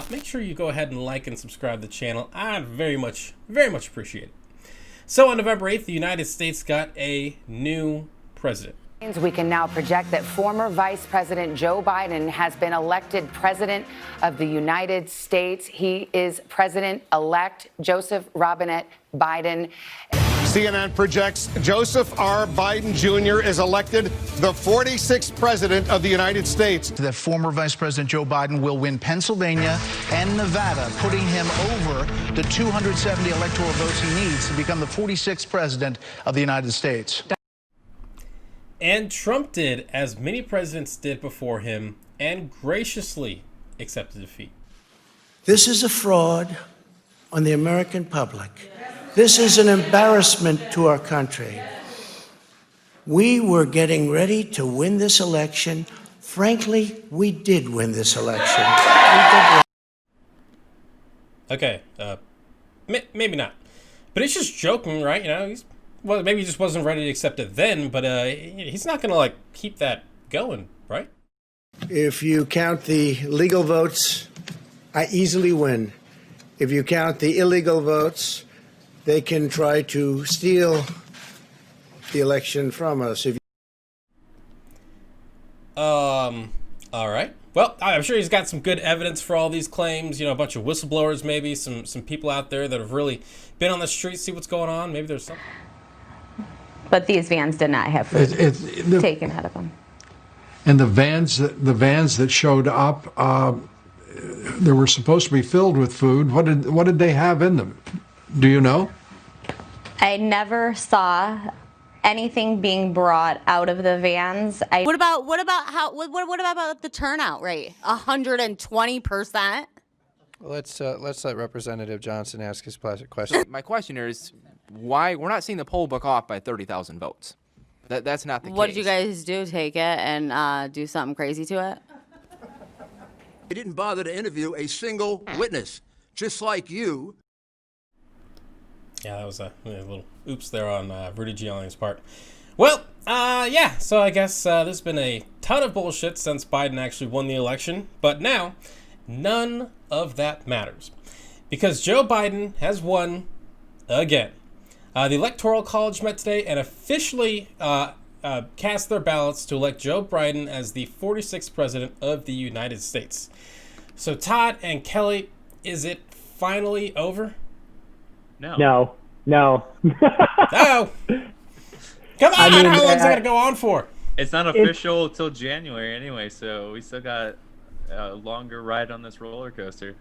make sure you go ahead and like and subscribe to the channel. I'd very much appreciate it. So on November 8th, the United States got a new president. We can now project that former Vice President Joe Biden has been elected President of the United States. He is President-elect Joseph Robinette Biden. CNN projects Joseph R. Biden Jr. is elected the 46th President of the United States. That former Vice President Joe Biden will win Pennsylvania and Nevada, putting him over the 270 electoral votes he needs to become the 46th President of the United States. And Trump did as many presidents did before him and graciously accepted defeat. This is a fraud on the American public. This is an embarrassment to our country. We were getting ready to win this election. Frankly, we did win this election. Okay, maybe not. But he's just joking, right? You know, well, maybe he just wasn't ready to accept it then, but he's not going to, like, keep that going, right? If you count the legal votes, I easily win. If you count the illegal votes, they can try to steal the election from us. All right. Well, I'm sure he's got some good evidence for all these claims. You know, a bunch of whistleblowers, maybe some people out there that have really been on the street, see what's going on. Maybe there's something. But these vans did not have food taken out of them. And the vans that showed up, they were supposed to be filled with food. What did they have in them? Do you know? I never saw anything being brought out of the vans. What about the turnout rate? 120%. Let's let Representative Johnson ask his question. My question is, why we're not seeing the poll book off by 30,000 votes? That's not the case. What did you guys do? Take it and do something crazy to it? They didn't bother to interview a single witness, just like you. Yeah, that was a little oops there on Rudy Giuliani's part. Well, yeah, so I guess there's been a ton of bullshit since Biden actually won the election, but now none of that matters because Joe Biden has won again. The Electoral College met today and officially cast their ballots to elect Joe Biden as the 46th President of the United States. So Todd and Kelly, is it finally over? No. No. Come on, how long is it going to go on for? It's not official till January anyway, so we still got a longer ride on this roller coaster.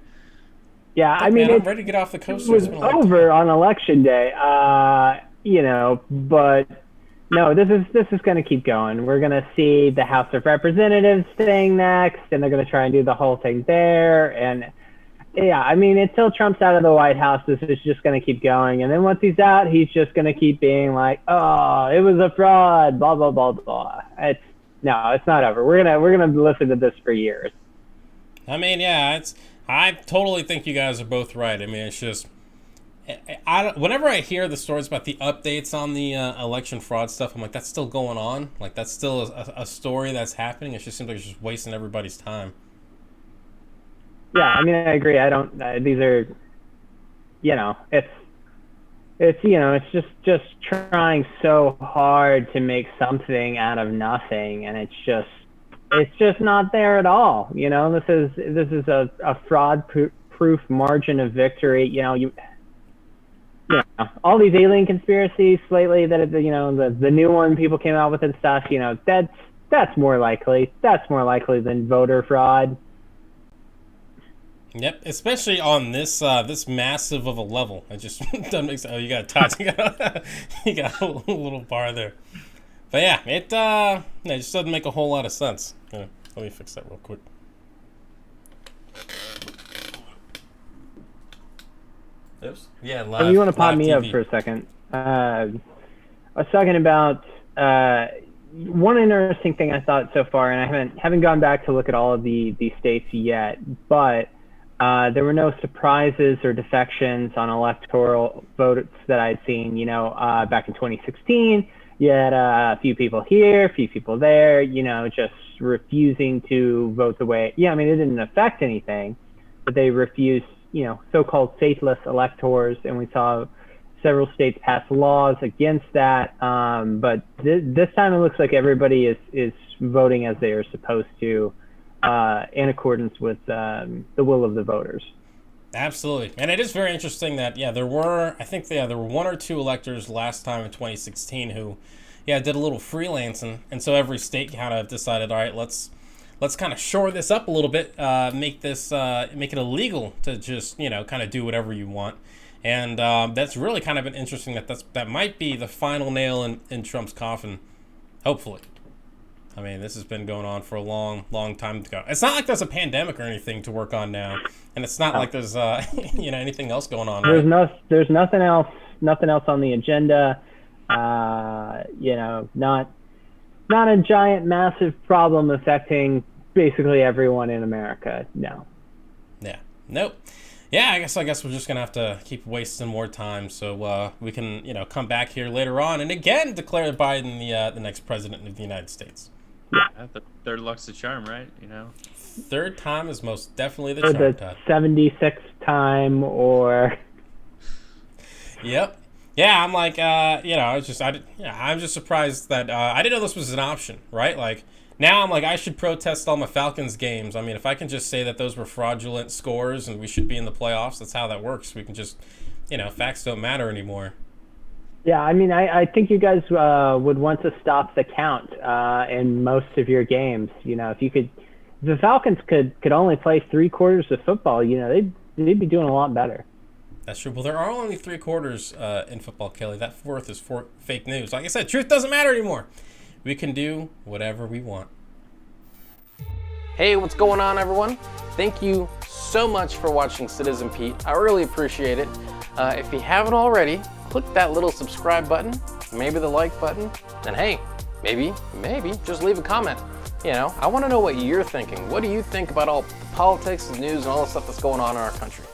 Yeah, I mean, I'm ready to get off the coaster. It was over on election day, you know, but no, this is going to keep going. We're going to see the House of Representatives staying next, and they're going to try and do the whole thing there. And yeah, I mean, until Trump's out of the White House, this is just going to keep going. And then once he's out, he's just going to keep being like, oh, it was a fraud, blah, blah, blah, blah. It's not over. We're going to listen to this for years. I mean, yeah, I totally think you guys are both right. I mean, it's just, whenever I hear the stories about the updates on the election fraud stuff, I'm like, that's still going on. Like, that's still a story that's happening. It just seems like it's just wasting everybody's time. Yeah, I mean, I agree. These are, you know, it's just trying so hard to make something out of nothing, and it's just not there at all. You know, this is a fraud-proof margin of victory. You know, all these alien conspiracies lately that the new one people came out with and stuff. You know, that's more likely. That's more likely than voter fraud. Yep, especially on this this massive of a level. It just doesn't make sense. Oh, you got a touch. You got a little bar there. But yeah, it just doesn't make a whole lot of sense. Let me fix that real quick. Oops. Yeah, live. If you want to pop me TV. up for a second. I was talking about one interesting thing I thought so far, and I haven't gone back to look at all of the states yet, but there were no surprises or defections on electoral votes that I'd seen. You know, back in 2016, you had a few people here, a few people there, you know, just refusing to vote the way. Yeah, I mean, it didn't affect anything, but they refused, so-called faithless electors, and we saw several states pass laws against that. But this time it looks like everybody is voting as they are supposed to, in accordance with the will of the voters. Absolutely. And it is very interesting that, there were one or two electors last time in 2016 who, did a little freelancing. And so every state kind of decided, all right, let's kind of shore this up a little bit, make it illegal to just, kind of do whatever you want. And that's really kind of been interesting that might be the final nail in Trump's coffin, hopefully. I mean, this has been going on for a long, long time ago. It's not like there's a pandemic or anything to work on now, and it's not like there's anything else going on. Right? There's nothing else on the agenda. Not a giant, massive problem affecting basically everyone in America. No. Yeah. Nope. Yeah, I guess we're just gonna have to keep wasting more time so we can come back here later on and again declare Biden the next president of the United States. Yeah, third luck's the charm, right? Third time is most definitely the or charm. The 76th time, or. Yep. Yeah, I'm like, I'm just surprised that I didn't know this was an option, right? Like. Now I'm like, I should protest all my Falcons games. I mean, if I can just say that those were fraudulent scores and we should be in the playoffs, that's how that works. We can just, facts don't matter anymore. Yeah, I mean, I think you guys would want to stop the count in most of your games. If the Falcons could only play 3 quarters of football, they'd be doing a lot better. That's true. Well, there are only 3 quarters in football, Kelly. That fourth is fake news. Like I said, truth doesn't matter anymore. We can do whatever we want. Hey, what's going on, everyone? Thank you so much for watching Citizen Pete. I really appreciate it. If you haven't already, click that little subscribe button, maybe the like button, and hey, maybe just leave a comment. I want to know what you're thinking. What do you think about all the politics, the news, and all the stuff that's going on in our country?